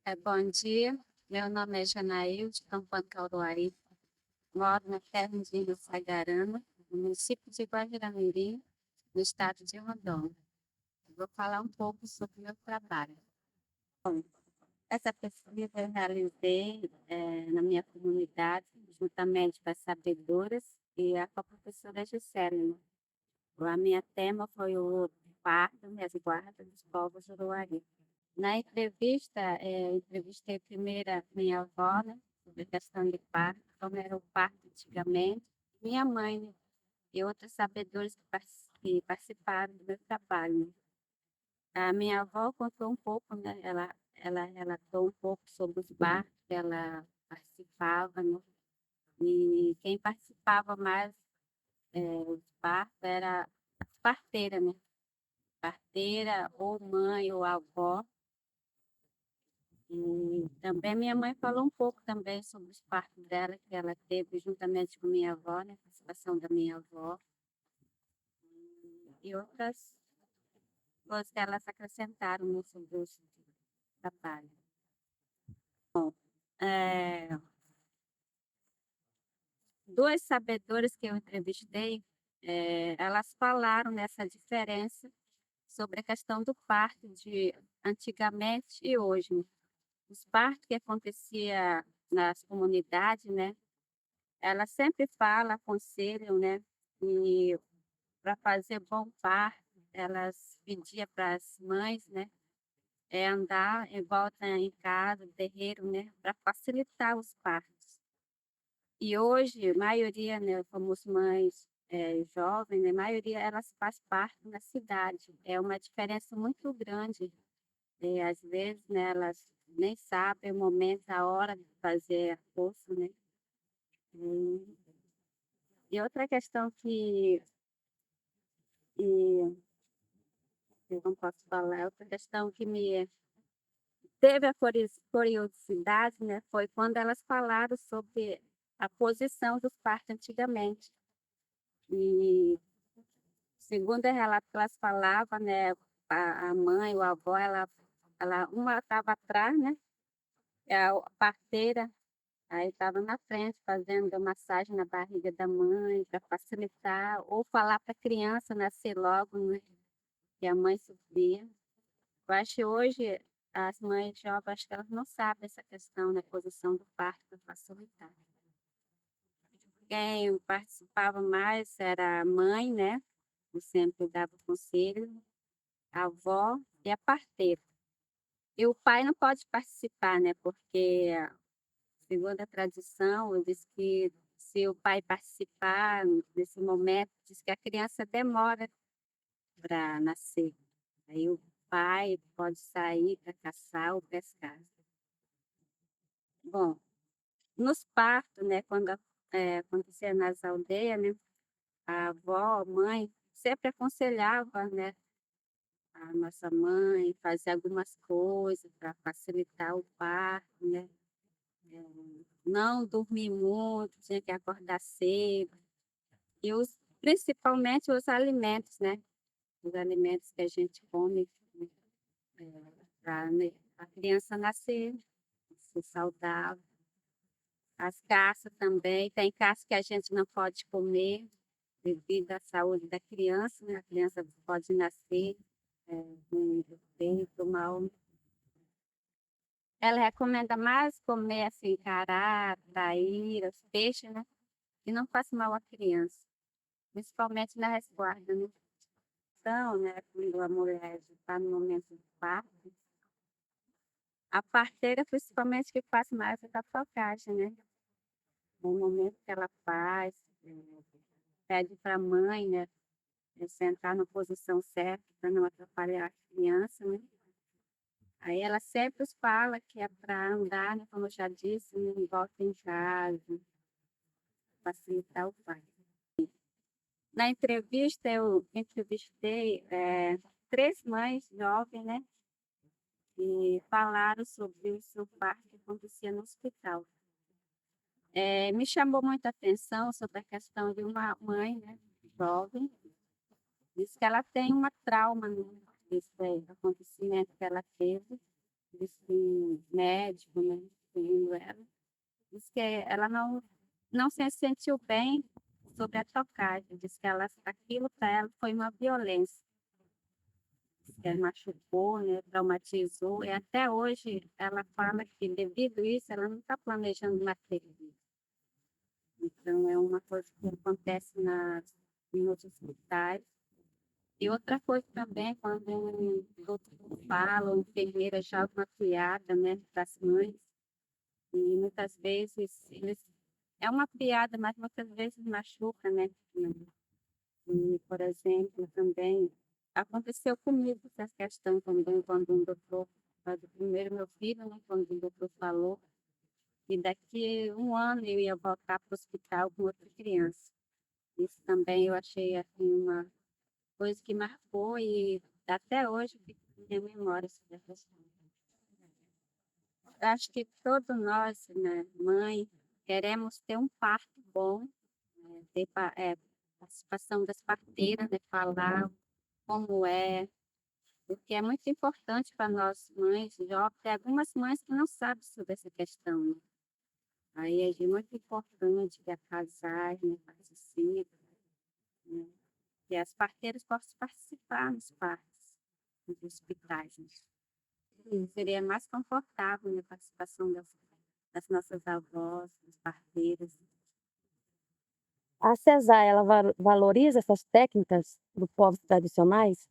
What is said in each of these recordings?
Bom dia, meu nome é Janaílde Campana Cauruari, moro na terra indígena Sagarana, no município de Guajiraniri, no estado de Rondônia. Vou falar um pouco sobre o meu trabalho. Essa pesquisa eu realizei na minha comunidade, juntamente com as sabedoras e com a professora Gisele. A minha tema foi o parto e as guardas dos povos Juruari. Na entrevista, entrevistei primeiro a minha avó, né, sobre a questão de parto, como era o parto antigamente, minha mãe, né, e outros sabedores que participaram do meu trabalho, né. A minha avó contou um pouco, né, ela relatou um pouco sobre os partos que ela participava, né, e quem participava mais dos partos era a parteira, né, parteira ou mãe ou avó. E também minha mãe falou um pouco também sobre os partos dela, que ela teve juntamente com minha avó, né, a participação da minha avó, e outras coisas que elas acrescentaram no sobre o trabalho. É, duas sabedoras que eu entrevistei, elas falaram nessa diferença sobre a questão do parto de antigamente e hoje, né. Os partos que acontecia nas comunidades, né, ela sempre fala, aconselham, né, e para fazer bom parto, elas pedia para as mães, né, andar em volta em casa, terreiro, né, para facilitar os partos. E hoje, a maioria, né, como as mães jovens, né, a maioria elas faz parto na cidade. É uma diferença muito grande. Às vezes, né, elas nem sabem o momento, a hora de fazer a força, né. E, e outra questão que eu não posso falar, outra questão que me teve a curiosidade, né, foi quando elas falaram sobre a posição dos partos antigamente. E segundo o relato que elas falavam, né, a mãe ou a avó, ela uma estava atrás, né, a parteira, aí estava na frente fazendo massagem na barriga da mãe para facilitar, ou falar para a criança nascer logo, né, que a mãe sofria. Eu acho que hoje as mães jovens, acho que elas não sabem essa questão da posição do parto para facilitar. Quem participava mais era a mãe, né, que sempre dava conselho, a avó e a parteira. E o pai não pode participar, né, porque, segundo a tradição, diz que se o pai participar nesse momento, diz que a criança demora para nascer. Aí o pai pode sair para caçar ou pescar. Bom, nos partos, né, quando acontecia nas aldeias, né, a avó, a mãe, sempre aconselhava, né, a nossa mãe fazer algumas coisas para facilitar o parto, né, não dormir muito, tinha que acordar cedo, e principalmente os alimentos, né, os alimentos que a gente come, para a criança nascer, ser saudável. As caças também, tem caça que a gente não pode comer, devido à saúde da criança, né, a criança pode nascer, com defeito, mal. Ela recomenda mais comer, assim, cará, traíra, os peixes, né, que não faz mal à criança, principalmente na resguarda, né. Então, né, quando a mulher está no momento do parto, a parteira principalmente que faz mais é a tocagem, né, no momento que ela faz, pede para a mãe, né, sentar na posição certa para não atrapalhar a criança, né. Aí ela sempre fala que é para andar, né, como eu já disse, né, em volta em casa, facilitar o parto. Na entrevista eu entrevistei, 3 mães jovens, né, que falaram sobre o seu parto que acontecia no hospital. Me chamou muita atenção sobre a questão de uma mãe, né, jovem, diz que ela tem uma trauma, né, desse acontecimento que ela teve. esse médico, né, seguindo ela, disse que ela não se sentiu bem sobre a tocagem, disse que aquilo para ela foi uma violência, que ela machucou, né, traumatizou, e até hoje ela fala que devido a isso ela não está planejando mais ter filho. Então é uma coisa que acontece em outros hospitais. E outra coisa também, quando um doutor fala, ou enfermeira joga uma piada, né, para as mães, e muitas vezes é uma piada, mas muitas vezes machuca, né? E, por exemplo, também aconteceu comigo essa questão também, quando um doutor, quando primeiro meu filho, né, quando o doutor falou que daqui um ano eu ia voltar para o hospital com outra criança. Isso também eu achei assim, uma coisa que marcou e até hoje fica na minha memória sobre a questão. Eu acho que todos nós, né, mãe, queremos ter um parto bom, né, ter participação das parteiras, né, falar como é, porque é muito importante para nós mães jovens. Tem algumas mães que não sabem sobre essa questão, né? Aí é muito importante que a casais, né, participem, né, que as parteiras possam participar nos partos, nos hospitais, né? Seria mais confortável, né, a participação das nossas avós, das parteiras. A cesárea, ela valoriza essas técnicas do povos tradicionais?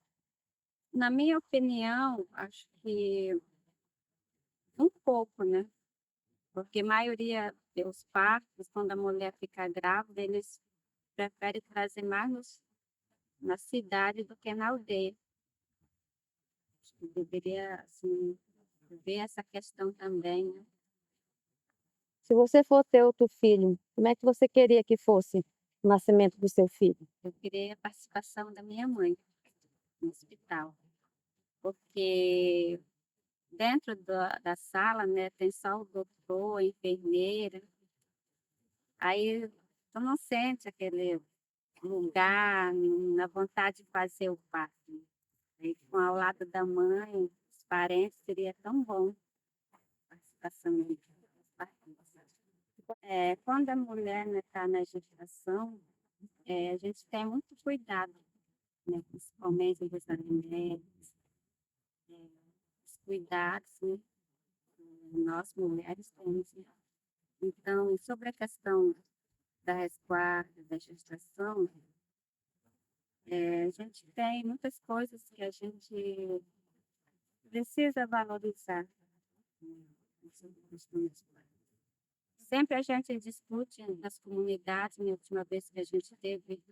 Na minha opinião, acho que um pouco, né? Porque a maioria dos partos, quando a mulher fica grávida, eles preferem trazer mais na cidade do que na aldeia. Acho que deveria, assim, ver essa questão também, né? Se você for ter outro filho, como é que você queria que fosse o nascimento do seu filho? Eu queria a participação da minha mãe no hospital, porque dentro da sala, né, tem só o doutor, a enfermeira, aí tu não sente aquele lugar, na vontade de fazer o parto, né? Aí, com ao lado da mãe, os parentes, seria tão bom a participação dos partos. Quando a mulher está na gestação, a gente tem muito cuidado, né, principalmente dos alimentos, os cuidados, né, nós mulheres temos, né? Então, sobre a questão da resguarda, da gestação, a gente tem muitas coisas que a gente precisa valorizar, né, sobre a questão das coisas. Sempre a gente discute nas comunidades, na última vez que a gente teve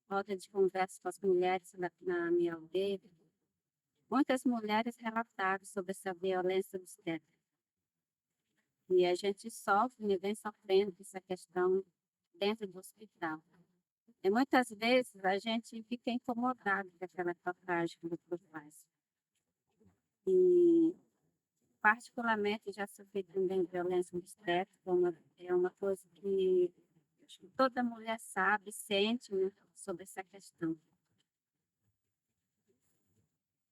roda de conversa com as mulheres na minha aldeia, muitas mulheres relataram sobre essa violência obstétrica. E a gente sofre, né, vem sofrendo essa questão dentro do hospital. E muitas vezes a gente fica incomodado com aquela tocagem que o doutor faz. E, particularmente, já sofri também violência obstétrica, é uma coisa que acho que toda mulher sabe, sente, né, sobre essa questão.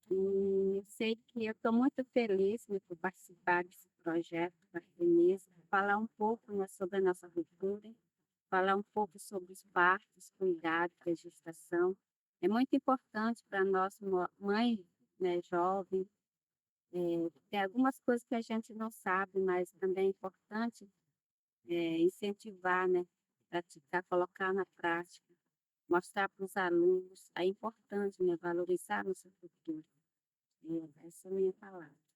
E sei que eu estou muito feliz, né, por participar desse projeto da FEMISA, falar um pouco, né, sobre a nossa cultura, falar um pouco sobre os partos, cuidados da gestação. É muito importante para nós, mães, né, jovens, tem algumas coisas que a gente não sabe, mas também é importante incentivar, né, praticar, colocar na prática, mostrar para os alunos. É importante, né, valorizar a nossa cultura. Essa é a minha palavra.